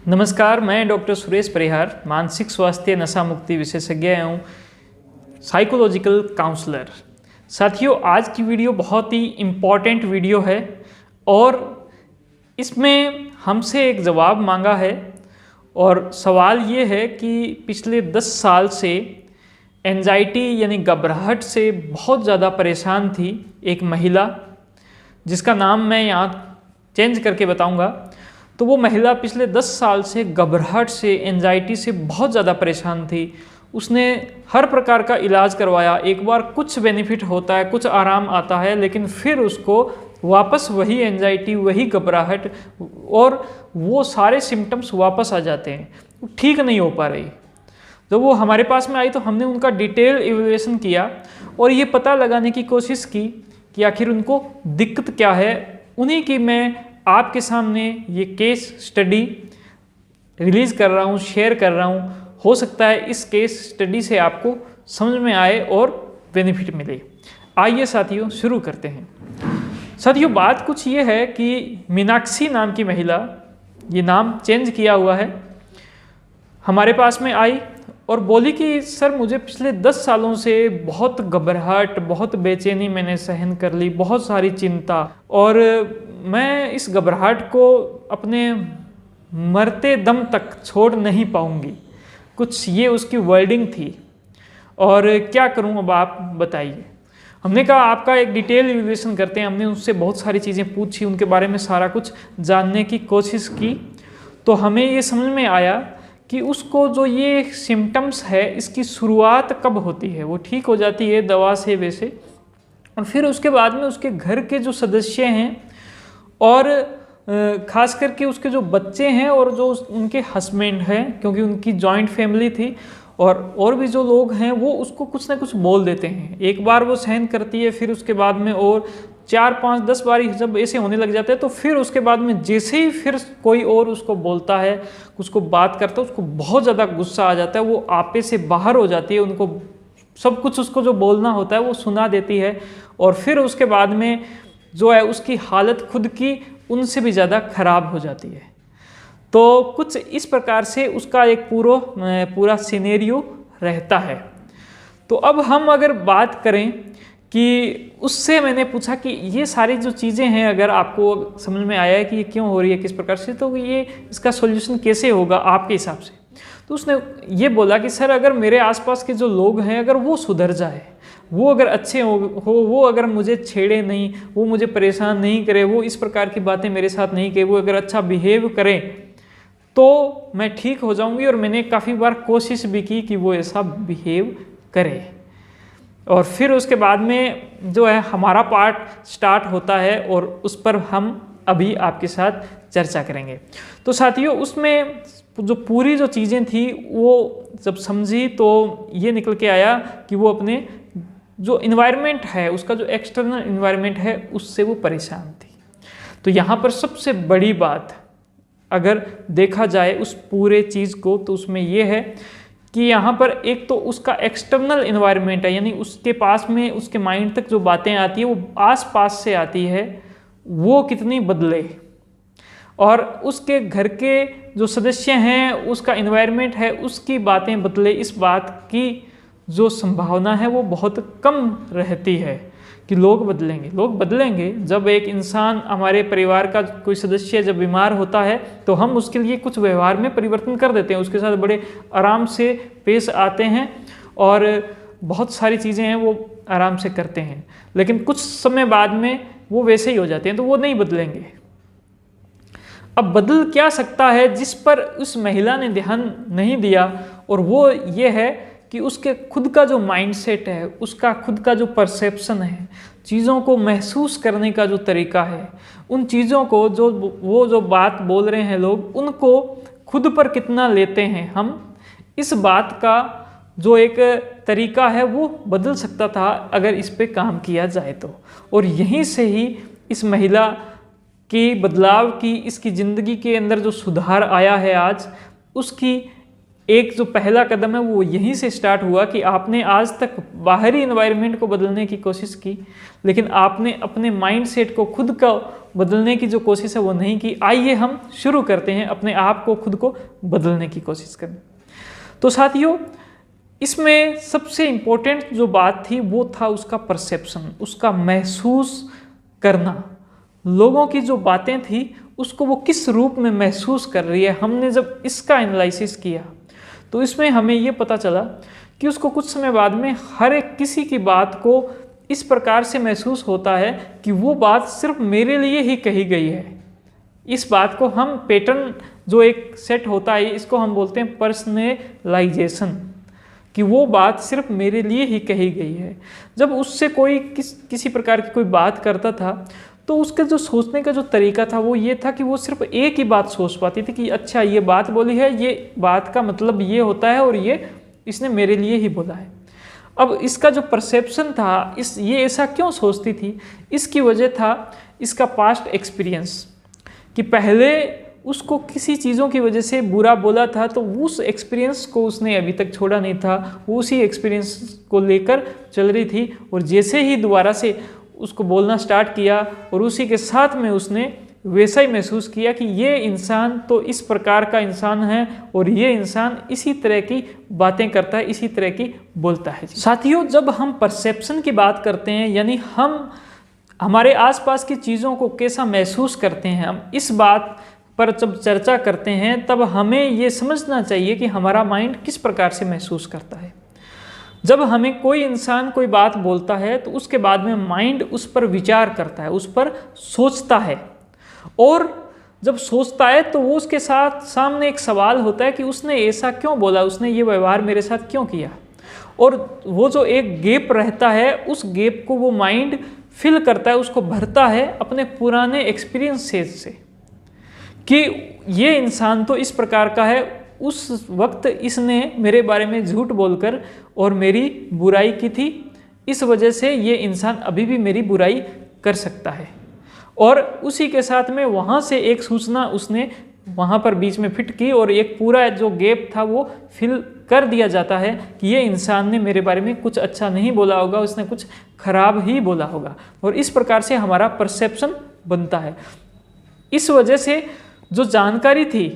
नमस्कार, मैं डॉक्टर सुरेश परिहार, मानसिक स्वास्थ्य नशा मुक्ति विशेषज्ञ एवं साइकोलॉजिकल काउंसलर। साथियों, आज की वीडियो बहुत ही इम्पॉर्टेंट वीडियो है और इसमें हमसे एक जवाब मांगा है और सवाल ये है कि पिछले 10 साल से एंजाइटी यानी घबराहट से बहुत ज़्यादा परेशान थी एक महिला, जिसका नाम मैं यहाँ चेंज करके बताऊँगा। तो वो महिला पिछले 10 साल से घबराहट से, एंजाइटी से बहुत ज़्यादा परेशान थी। उसने हर प्रकार का इलाज करवाया। एक बार कुछ बेनिफिट होता है, कुछ आराम आता है, लेकिन फिर उसको वापस वही एंजाइटी, वही घबराहट और वो सारे सिम्टम्स वापस आ जाते हैं। ठीक नहीं हो पा रही। जब वो हमारे पास में आई तो हमने उनका डिटेल इवैल्यूएशन किया और ये पता लगाने की कोशिश की कि आखिर उनको दिक्कत क्या है। उन्हीं की मैं आपके सामने ये केस स्टडी रिलीज़ कर रहा हूँ, शेयर कर रहा हूँ। हो सकता है इस केस स्टडी से आपको समझ में आए और बेनिफिट मिले। आइए साथियों, शुरू करते हैं। साथियों, बात कुछ ये है कि मीनाक्षी नाम की महिला, ये नाम चेंज किया हुआ है, हमारे पास में आई और बोली कि सर, मुझे पिछले 10 सालों से बहुत घबराहट, बहुत बेचैनी मैंने सहन कर ली, बहुत सारी चिंता, और मैं इस घबराहट को अपने मरते दम तक छोड़ नहीं पाऊंगी। कुछ ये उसकी वर्डिंग थी। और क्या करूं, अब आप बताइए। हमने कहा आपका एक डिटेल इवैल्यूएशन करते हैं। हमने उससे बहुत सारी चीज़ें पूछी, उनके बारे में सारा कुछ जानने की कोशिश की। तो हमें ये समझ में आया कि उसको जो ये सिम्टम्स है, इसकी शुरुआत कब होती है। वो ठीक हो जाती है दवा से वैसे, और फिर उसके बाद में उसके घर के जो सदस्य हैं और ख़ास करके उसके जो बच्चे हैं और जो उनके हस्बैंड हैं, क्योंकि उनकी जॉइंट फैमिली थी, और भी जो लोग हैं वो उसको कुछ ना कुछ बोल देते हैं। एक बार वो सहन करती है, फिर उसके बाद में और 4, 5, 10 बार जब ऐसे होने लग जाते हैं तो फिर उसके बाद में जैसे ही फिर कोई और उसको बोलता है, उसको बात करता है, उसको बहुत ज़्यादा गुस्सा आ जाता है। वो आपे से बाहर हो जाती है। उनको सब कुछ उसको जो बोलना होता है वो सुना देती है, और फिर उसके बाद में जो है उसकी हालत खुद की उनसे भी ज़्यादा खराब हो जाती है। तो कुछ इस प्रकार से उसका एक पूरा सिनेरियो रहता है। तो अब हम अगर बात करें कि उससे मैंने पूछा कि ये सारी जो चीज़ें हैं, अगर आपको समझ में आया है कि ये क्यों हो रही है, किस प्रकार से, तो ये इसका सॉल्यूशन कैसे होगा आपके हिसाब से। तो उसने ये बोला कि सर, अगर मेरे आसपास के जो लोग हैं, अगर वो सुधर जाए, वो अगर अच्छे हो, वो अगर मुझे छेड़े नहीं, वो मुझे परेशान नहीं करे, वो इस प्रकार की बातें मेरे साथ नहीं करे, वो अगर अच्छा बिहेव करें तो मैं ठीक हो जाऊंगी। और मैंने काफ़ी बार कोशिश भी की कि वो ऐसा बिहेव करे। और फिर उसके बाद में जो है हमारा पार्ट स्टार्ट होता है और उस पर हम अभी आपके साथ चर्चा करेंगे। तो साथियों, उसमें जो पूरी जो चीज़ें थी वो जब समझी तो ये निकल के आया कि वो अपने जो इन्वायरमेंट है, उसका जो एक्सटर्नल इन्वायरमेंट है, उससे वो परेशान थी। तो यहाँ पर सबसे बड़ी बात अगर देखा जाए उस पूरे चीज़ को, तो उसमें ये है कि यहाँ पर एक तो उसका एक्सटर्नल इन्वायरमेंट है, यानी उसके पास में, उसके माइंड तक जो बातें आती है वो आस पास से आती है, वो कितनी बदले, और उसके घर के जो सदस्य हैं, उसका इन्वायरमेंट है, उसकी बातें बदले। इस बात की जो संभावना है वो बहुत कम रहती है कि लोग बदलेंगे। लोग बदलेंगे जब एक इंसान, हमारे परिवार का कोई सदस्य जब बीमार होता है तो हम उसके लिए कुछ व्यवहार में परिवर्तन कर देते हैं, उसके साथ बड़े आराम से पेश आते हैं और बहुत सारी चीज़ें हैं वो आराम से करते हैं, लेकिन कुछ समय बाद में वो वैसे ही हो जाते हैं, तो वो नहीं बदलेंगे। अब बदल क्या सकता है जिस पर उस महिला ने ध्यान नहीं दिया, और वो ये है कि उसके खुद का जो माइंडसेट है, उसका खुद का जो परसेप्शन है, चीज़ों को महसूस करने का जो तरीका है, उन चीज़ों को वो जो बात बोल रहे हैं लोग, उनको खुद पर कितना लेते हैं हम, इस बात का जो एक तरीका है वो बदल सकता था अगर इस पे काम किया जाए तो। और यहीं से ही इस महिला की बदलाव की, इसकी ज़िंदगी के अंदर जो सुधार आया है आज, उसकी एक जो पहला कदम है वो यहीं से स्टार्ट हुआ कि आपने आज तक बाहरी एनवायरनमेंट को बदलने की कोशिश की, लेकिन आपने अपने माइंडसेट को खुद का बदलने की जो कोशिश है वो नहीं की। आइए हम शुरू करते हैं अपने आप को, खुद को बदलने की कोशिश करना। तो साथियों, इसमें सबसे इम्पोर्टेंट जो बात थी वो था उसका परसेप्शन, उसका महसूस करना। लोगों की जो बातें थी उसको वो किस रूप में महसूस कर रही है। हमने जब इसका एनालिसिस किया तो इसमें हमें ये पता चला कि उसको कुछ समय बाद में हर एक किसी की बात को इस प्रकार से महसूस होता है कि वो बात सिर्फ मेरे लिए ही कही गई है। इस बात को हम पैटर्न जो एक सेट होता है इसको हम बोलते हैं पर्सनलाइजेशन, कि वो बात सिर्फ मेरे लिए ही कही गई है। जब उससे कोई किसी प्रकार की कोई बात करता था तो उसका जो सोचने का जो तरीका था वो ये था कि वो सिर्फ एक ही बात सोच पाती थी कि अच्छा ये बात बोली है, ये बात का मतलब ये होता है और ये इसने मेरे लिए ही बोला है। अब इसका जो परसेप्शन था, ये ऐसा क्यों सोचती थी, इसकी वजह था इसका पास्ट एक्सपीरियंस, कि पहले उसको किसी चीज़ों की वजह से बुरा बोला था तो उस एक्सपीरियंस को उसने अभी तक छोड़ा नहीं था, वो उसी एक्सपीरियंस को लेकर चल रही थी। और जैसे ही दोबारा से उसको बोलना स्टार्ट किया और उसी के साथ में उसने वैसा ही महसूस किया कि ये इंसान तो इस प्रकार का इंसान है और ये इंसान इसी तरह की बातें करता है, इसी तरह की बोलता है। साथियों, जब हम परसेप्शन की बात करते हैं, यानी हम हमारे आसपास की चीज़ों को कैसा महसूस करते हैं, हम इस बात पर जब चर्चा करते हैं तब हमें ये समझना चाहिए कि हमारा माइंड किस प्रकार से महसूस करता है। जब हमें कोई इंसान कोई बात बोलता है तो उसके बाद में माइंड उस पर विचार करता है, उस पर सोचता है, और जब सोचता है तो वो उसके साथ सामने एक सवाल होता है कि उसने ऐसा क्यों बोला, उसने ये व्यवहार मेरे साथ क्यों किया। और वो जो एक गैप रहता है उस गैप को वो माइंड फिल करता है, उसको भरता है अपने पुराने एक्सपीरियंसेस से, कि ये इंसान तो इस प्रकार का है, उस वक्त इसने मेरे बारे में झूठ बोलकर और मेरी बुराई की थी, इस वजह से ये इंसान अभी भी मेरी बुराई कर सकता है। और उसी के साथ में वहाँ से एक सूचना उसने वहाँ पर बीच में फिट की और एक पूरा जो गैप था वो फिल कर दिया जाता है कि ये इंसान ने मेरे बारे में कुछ अच्छा नहीं बोला होगा, उसने कुछ खराब ही बोला होगा। और इस प्रकार से हमारा परसेप्शन बनता है। इस वजह से जो जानकारी थी,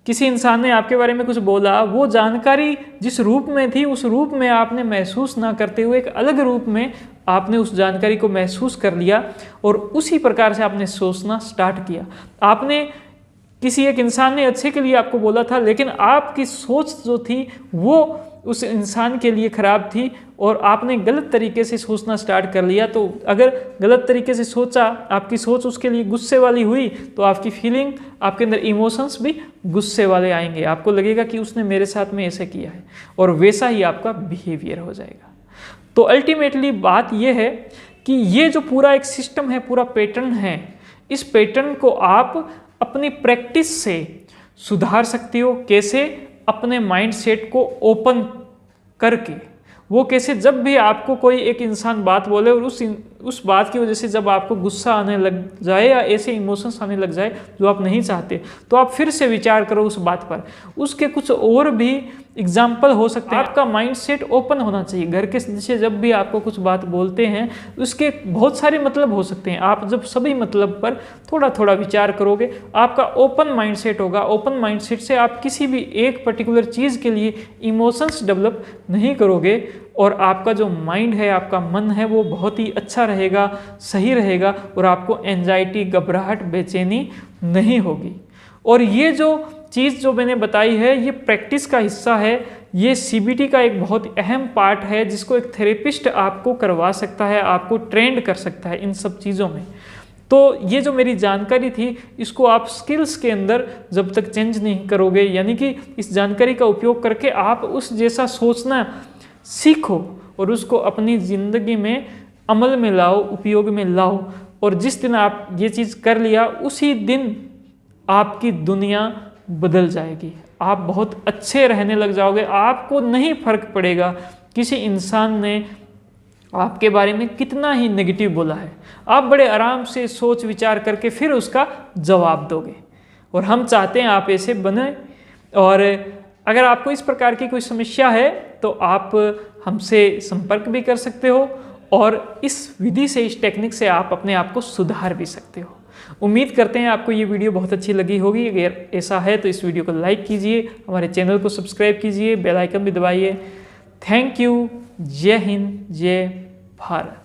किसी इंसान ने आपके बारे में कुछ बोला, वो जानकारी जिस रूप में थी उस रूप में आपने महसूस ना करते हुए एक अलग रूप में आपने उस जानकारी को महसूस कर लिया और उसी प्रकार से आपने सोचना स्टार्ट किया। आपने किसी एक इंसान ने अच्छे के लिए आपको बोला था, लेकिन आपकी सोच जो थी वो उस इंसान के लिए खराब थी और आपने गलत तरीके से सोचना स्टार्ट कर लिया। तो अगर गलत तरीके से सोचा, आपकी सोच उसके लिए गुस्से वाली हुई, तो आपकी फीलिंग, आपके अंदर इमोशंस भी गुस्से वाले आएंगे। आपको लगेगा कि उसने मेरे साथ में ऐसे किया है और वैसा ही आपका बिहेवियर हो जाएगा। तो अल्टीमेटली बात यह है कि ये जो पूरा एक सिस्टम है, पूरा पैटर्न है, इस पैटर्न को आप अपनी प्रैक्टिस से सुधार सकते हो। कैसे? अपने माइंड सेट को ओपन करके। वो कैसे? जब भी आपको कोई एक इंसान बात बोले और उस बात की वजह से जब आपको गुस्सा आने लग जाए या ऐसे इमोशंस आने लग जाए जो आप नहीं चाहते, तो आप फिर से विचार करो उस बात पर। उसके कुछ और भी एग्जाम्पल हो सकते हैं। आपका माइंड सेट ओपन होना चाहिए। घर के सदस्य जब भी आपको कुछ बात बोलते हैं उसके बहुत सारे मतलब हो सकते हैं। आप जब सभी मतलब पर थोड़ा थोड़ा विचार करोगे, आपका ओपन माइंड सेट होगा। ओपन माइंड सेट से आप किसी भी एक पर्टिकुलर चीज़ के लिए इमोशंस डेवलप नहीं करोगे और आपका जो माइंड है, आपका मन है, वो बहुत ही अच्छा रहेगा, सही रहेगा और आपको एंजाइटी, घबराहट, बेचैनी नहीं होगी। और ये जो चीज़ जो मैंने बताई है ये प्रैक्टिस का हिस्सा है। ये CBT का एक बहुत अहम पार्ट है जिसको एक थेरेपिस्ट आपको करवा सकता है, आपको ट्रेंड कर सकता है इन सब चीज़ों में। तो ये जो मेरी जानकारी थी इसको आप स्किल्स के अंदर जब तक चेंज नहीं करोगे, यानी कि इस जानकारी का उपयोग करके आप उस जैसा सोचना सीखो और उसको अपनी ज़िंदगी में अमल में लाओ, उपयोग में लाओ। और जिस दिन आप ये चीज़ कर लिया उसी दिन आपकी दुनिया बदल जाएगी। आप बहुत अच्छे रहने लग जाओगे। आपको नहीं फर्क पड़ेगा किसी इंसान ने आपके बारे में कितना ही नेगेटिव बोला है। आप बड़े आराम से सोच विचार करके फिर उसका जवाब दोगे और हम चाहते हैं आप ऐसे बने। और अगर आपको इस प्रकार की कोई समस्या है तो आप हमसे संपर्क भी कर सकते हो और इस विधि से, इस टेक्निक से आप अपने आप को सुधार भी सकते हो। उम्मीद करते हैं आपको ये वीडियो बहुत अच्छी लगी होगी। अगर ऐसा है तो इस वीडियो को लाइक कीजिए, हमारे चैनल को सब्सक्राइब कीजिए, बेल आइकन भी दबाइए। Thank you. जय हिंद, जय भारत।